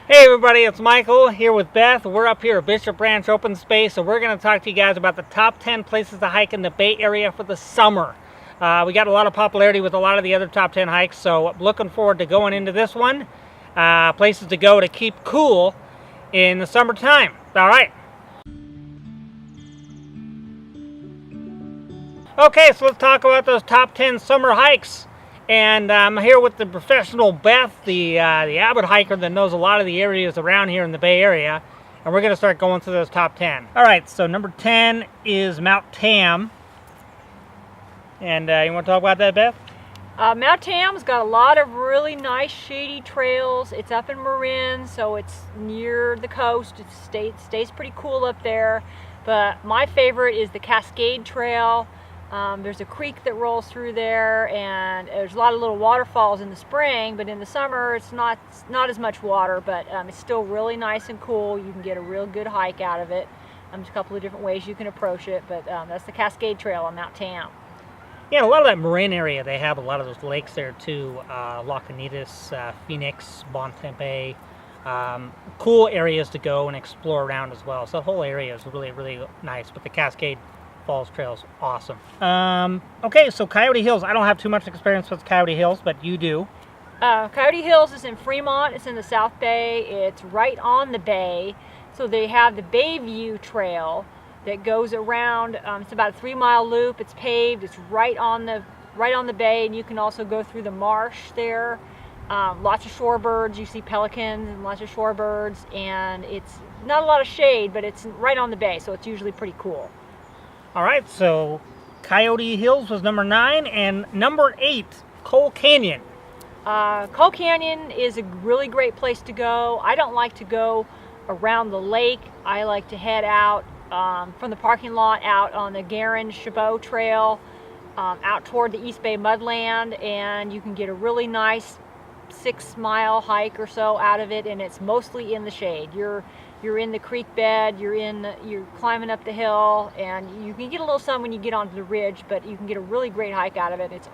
Hey everybody, it's Michael here with Beth. We're up here at Bishop Ranch Open Space, and we're going to talk to you guys about the top 10 places to hike in the Bay Area for the summer. We got a lot of popularity with a lot of the other top 10 hikes, so I'm looking forward to going into this one. Places to go to keep cool in the summertime. All right. Okay, so let's talk about those top 10 summer hikes. And I'm here with the professional Beth, the avid hiker that knows a lot of the areas around here in the Bay Area. And we're going to start going through those top 10. All right, so number 10 is Mount Tam. And you want to talk about that, Beth? Mount Tam's got a lot of really nice shady trails. It's up in Marin, so it's near the coast. It stays pretty cool up there. But my favorite is the Cascade Trail. There's a creek that rolls through there, and there's a lot of little waterfalls in the spring, but in the summer it's not as much water, but it's still really nice and cool. You can get a real good hike out of it. There's a couple of different ways you can approach it, but that's the Cascade Trail on Mount Tam. Yeah, a lot of that Marin area, they have a lot of those lakes there too. Lacanitas, Phoenix, Bon Tempe. Cool areas to go and explore around as well. So the whole area is really, really nice, but the Cascade Falls Trail is awesome. Okay, so Coyote Hills. I don't have too much experience with Coyote Hills, but you do. Coyote Hills is in Fremont. It's in the South Bay. It's right on the bay. So they have the Bayview Trail that goes around. It's about a 3-mile loop. It's paved. It's right on the bay, and you can also go through the marsh there. Lots of shorebirds. You see pelicans and lots of shorebirds, and it's not a lot of shade, but it's right on the bay, so it's usually pretty cool. All right, so Coyote Hills was number 9, and number 8, Coal Canyon. Coal Canyon is a really great place to go. I don't like to go around the lake. I like to head out from the parking lot out on the Chabot Trail out toward the East Bay Mudland, and you can get a really nice 6-mile hike or so out of it, and it's mostly in the shade. You're in the creek bed, you're climbing up the hill, and you can get a little sun when you get onto the ridge, but you can get a really great hike out of it. It's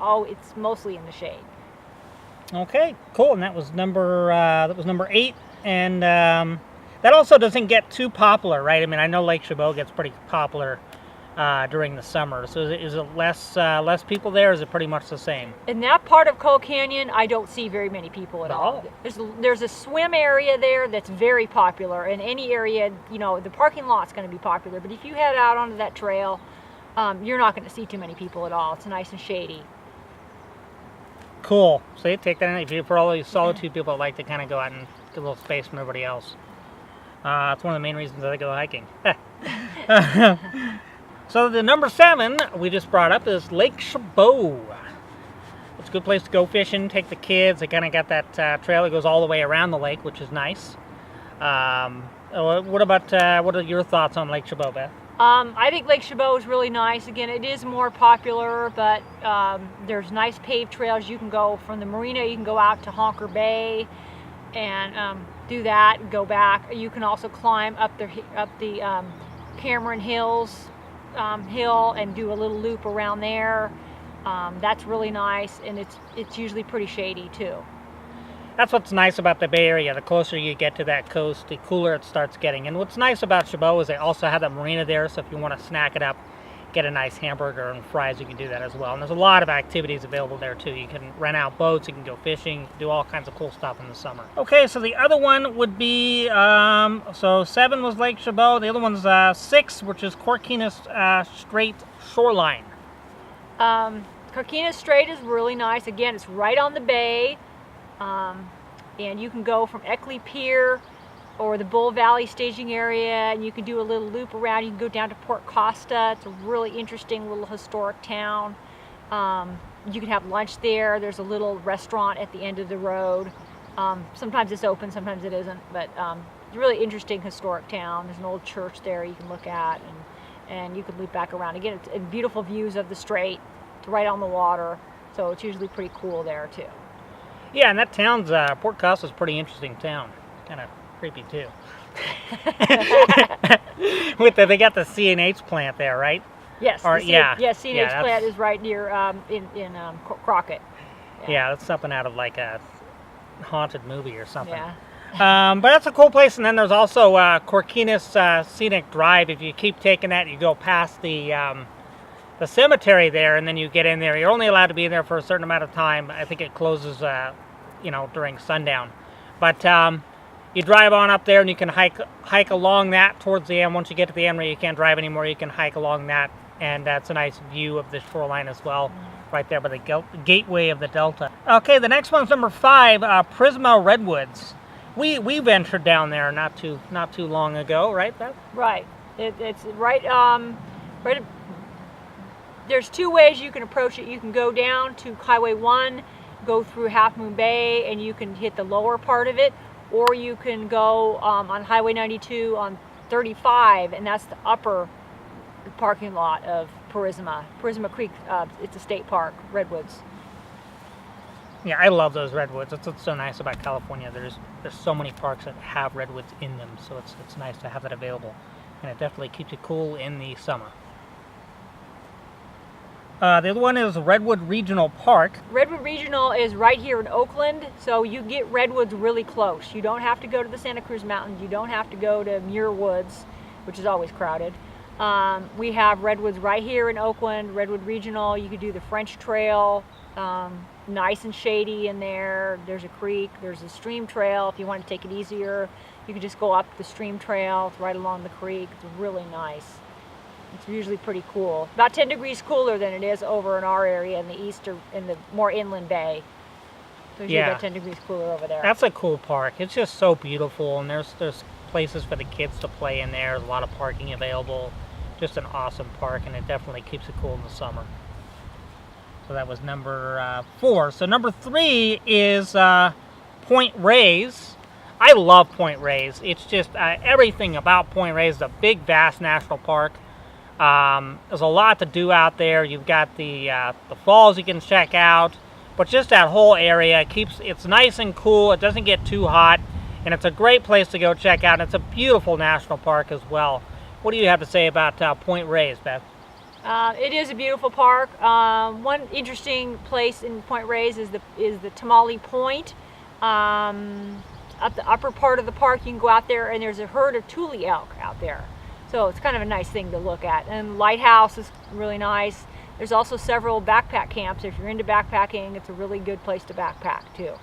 mostly in the shade. Okay, cool. And that was number 8, and that also doesn't get too popular, right? I mean, I know Lake Chabot gets pretty popular during the summer. So is it less people there? Or is it pretty much the same? In that part of Coal Canyon, I don't see very many people at all. There's a swim area there that's very popular. In any area, the parking lot's going to be popular. But if you head out onto that trail, you're not going to see too many people at all. It's nice and shady. Cool. So you take that in for all these solitude people that like to kind of go out and get a little space from everybody else. It's one of the main reasons that I go hiking. So the number 7 we just brought up is Lake Shabo. It's a good place to go fishing, take the kids. They kind of got that trail that goes all the way around the lake, which is nice. What are your thoughts on Lake Shabo, Beth? I think Lake Chabot is really nice. Again, it is more popular, but there's nice paved trails. You can go from the marina, you can go out to Honker Bay and do that and go back. You can also climb up the Cameron Hills hill and do a little loop around there. That's really nice, and it's usually pretty shady too. That's what's nice about the Bay Area. The closer you get to that coast, the cooler it starts getting. And what's nice about Chabot is they also have that marina there, so if you want to snack it up, get a nice hamburger and fries, you can do that as well. And there's a lot of activities available there too. You can rent out boats, you can go fishing, do all kinds of cool stuff in the summer. Okay, so the other one would be, so 7 was Lake Chabot. The other one's 6, which is Quirky Strait Shoreline. Quirky Strait is really nice. Again, it's right on the bay. And you can go from Eckley Pier or the Bull Valley staging area, and you can do a little loop around. You can go down to Port Costa. It's a really interesting little historic town. You can have lunch there. There's a little restaurant at the end of the road. Sometimes it's open, sometimes it isn't, but it's a really interesting historic town. There's an old church there you can look at, and you can loop back around. Again, it's beautiful views of the strait. It's right on the water, so it's usually pretty cool there too. Yeah, and that town's, Port Costa's a pretty interesting town. Kind of creepy too. They got the CNH plant there, right? Yes. CNH plant is right near in Crockett. Yeah, that's something out of like a haunted movie or something. Yeah. But that's a cool place. And then there's also Corquinas Scenic Drive. If you keep taking that, you go past the cemetery there, and then you get in there. You're only allowed to be in there for a certain amount of time. I think it closes, during sundown. But you drive on up there, and you can hike along that towards the end. Once you get to the end where you can't drive anymore, you can hike along that, and that's a nice view of the shoreline as well, right there by the gateway of the Delta. Okay, the next one's number 5, Pacifica Redwoods. We ventured down there not too long ago, right, Beth? Right. It's right. Right. There's 2 ways you can approach it. You can go down to Highway 1, go through Half Moon Bay, and you can hit the lower part of it, or you can go on Highway 92 on 35, and that's the upper parking lot of Pacifica Creek. It's a state park, Redwoods. Yeah, I love those redwoods. That's what's so nice about California. There's so many parks that have redwoods in them, so it's nice to have that available, and it definitely keeps you cool in the summer. The other one is Redwood Regional Park. Redwood Regional is right here in Oakland, so you get redwoods really close. You don't have to go to the Santa Cruz Mountains. You don't have to go to Muir Woods, which is always crowded. We have redwoods right here in Oakland, Redwood Regional. You could do the French Trail, nice and shady in there. There's a creek, there's a stream trail. If you want to take it easier, you can just go up the stream trail. It's right along the creek. It's really nice. It's usually pretty cool. About 10 degrees cooler than it is over in our area in the east or in the more inland bay. So it's usually about 10 degrees cooler over there. That's a cool park. It's just so beautiful, and there's places for the kids to play in there. There's a lot of parking available. Just an awesome park, and it definitely keeps it cool in the summer. So that was number 4. So number 3 is Point Reyes. I love Point Reyes. It's just everything about Point Reyes is a big, vast national park. There's a lot to do out there. You've got the falls you can check out, but just that whole area it's nice and cool. It doesn't get too hot, and it's a great place to go check out. It's a beautiful national park as well. What do you have to say about Point Reyes, Beth? It is a beautiful park. One interesting place in Point Reyes is the Tamalpais Point. Up the upper part of the park, you can go out there, and there's a herd of tule elk out there. So it's kind of a nice thing to look at. And Lighthouse is really nice. There's also several backpack camps. If you're into backpacking, it's a really good place to backpack too.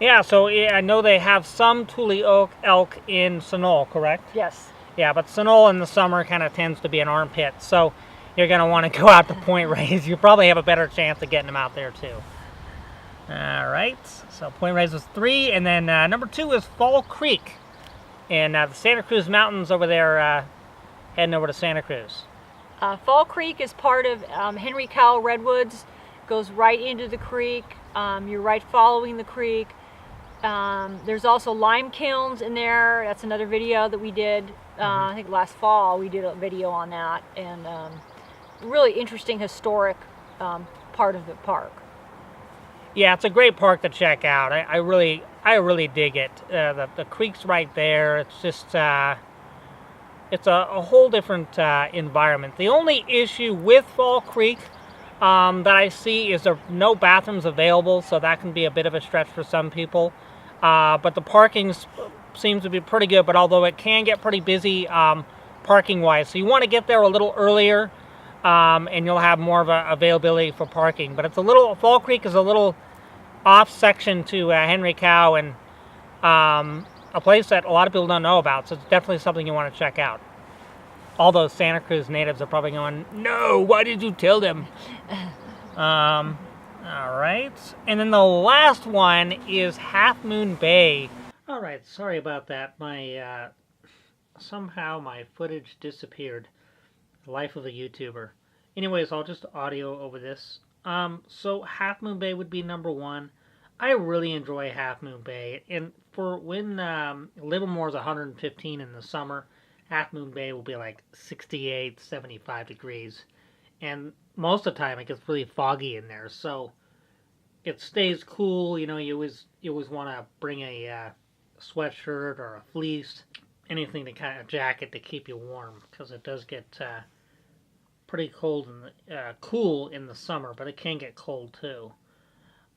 Yeah, so I know they have some tule elk in Sunol, correct? Yes. Yeah, but Sunol in the summer kind of tends to be an armpit, so you're going to want to go out to Point Reyes. You probably have a better chance of getting them out there too. All right, so Point Reyes was 3, and then number 2 is Fall Creek. And the Santa Cruz Mountains over there, heading over to Santa Cruz. Fall Creek is part of Henry Cowell Redwoods. Goes right into the creek. You're right following the creek. There's also lime kilns in there. That's another video that we did. I think last fall we did a video on that, and really interesting historic part of the park. Yeah, it's a great park to check out. I really dig it. The creek's right there. It's just it's a whole different environment. The only issue with Fall Creek that I see is there are no bathrooms available, so that can be a bit of a stretch for some people. But the parking seems to be pretty good, but although it can get pretty busy parking-wise. So you want to get there a little earlier, and you'll have more of a availability for parking. But Fall Creek is a little off section to Henry Cow, and a place that a lot of people don't know about, so it's definitely something you want to check out. All those Santa Cruz natives are probably going, no, why did you tell them? All right, and then the last one is Half Moon Bay. All right, sorry about that. Somehow my footage disappeared. The life of a YouTuber. Anyways, I'll just audio over this. So Half Moon Bay would be number 1. I really enjoy Half Moon Bay, and for when Livermore's 115 in the summer, Half Moon Bay will be like 68, 75 degrees, and most of the time it gets really foggy in there, so it stays cool. You always want to bring a sweatshirt or a fleece, anything to kind of jacket to keep you warm, because it does get pretty cold cool in the summer, but it can get cold too.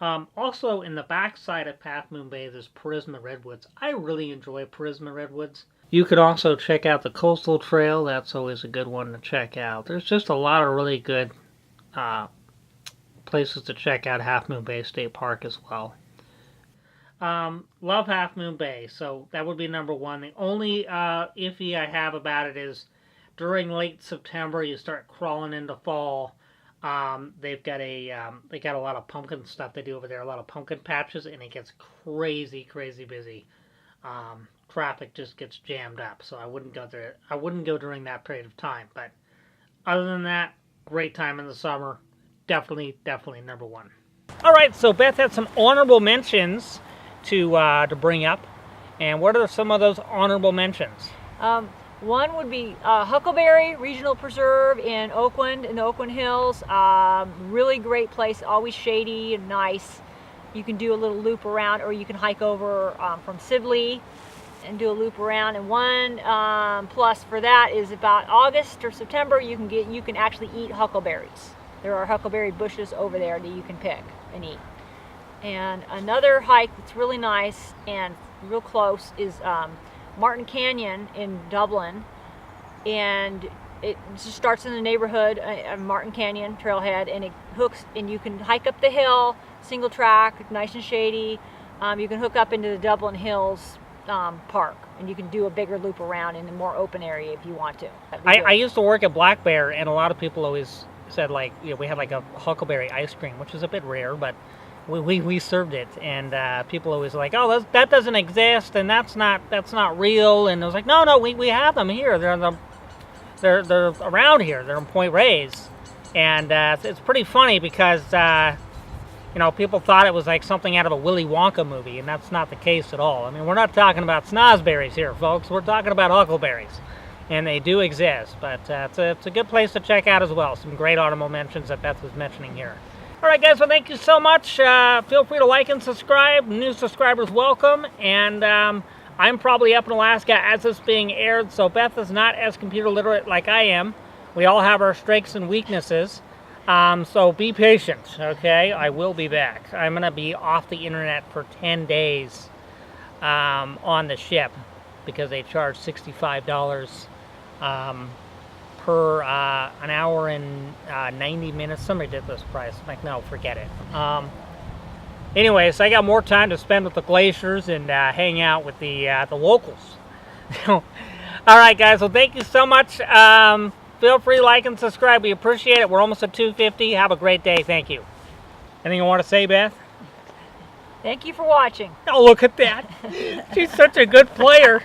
Also, in the backside of Half Moon Bay, there's Pacifica Redwoods. I really enjoy Pacifica Redwoods. You could also check out the Coastal Trail. That's always a good one to check out. There's just a lot of really good places to check out Half Moon Bay State Park as well. Love Half Moon Bay, so that would be number one. The only iffy I have about it is during late September, you start crawling into fall. They've got they got a lot of pumpkin stuff they do over there, a lot of pumpkin patches, and it gets crazy busy. Traffic just gets jammed up, so I wouldn't go there. I wouldn't go during that period of time. But other than that, great time in the summer. Definitely number one. All right, so Beth had some honorable mentions to bring up, and what are some of those honorable mentions? One would be Huckleberry Regional Preserve in Oakland, in the Oakland Hills. Really great place, always shady and nice. You can do a little loop around, or you can hike over from Sibley and do a loop around. And one plus for that is about August or September, you can actually eat huckleberries. There are huckleberry bushes over there that you can pick and eat. And another hike that's really nice and real close is Martin Canyon in Dublin, and it just starts in the neighborhood of Martin Canyon trailhead, and it hooks, and you can hike up the hill, single track, nice and shady. You can hook up into the Dublin Hills park, and you can do a bigger loop around in a more open area if you want to. I used to work at Black Bear, and a lot of people always said, like, you know, we had like a huckleberry ice cream, which is a bit rare, but we served it, and people always like, oh, that doesn't exist, and that's not real. And I was like, no, we have them here. They're around here. They're in Point Reyes, and it's pretty funny because you know, people thought it was like something out of a Willy Wonka movie, and that's not the case at all. I mean, we're not talking about snozberries here, folks. We're talking about huckleberries, and they do exist. But it's a good place to check out as well. Some great autumnal mentions that Beth was mentioning here. All right, guys, well, thank you so much. Feel free to like and subscribe. New subscribers welcome. And I'm probably up in Alaska as this being aired, so Beth is not as computer literate like I am. We all have our strengths and weaknesses. So be patient, okay? I will be back. I'm going to be off the internet for 10 days on the ship because they charge $65 per an hour and 90 minutes, some ridiculous price. I'm like, no, forget it. Anyways, I got more time to spend with the glaciers and hang out with the locals. All right, guys, well, thank you so much. Feel free to like and subscribe. We appreciate it. We're almost at 250. Have a great day. Thank you. Anything you want to say, Beth? Thank you for watching. Oh, look at that. She's such a good player.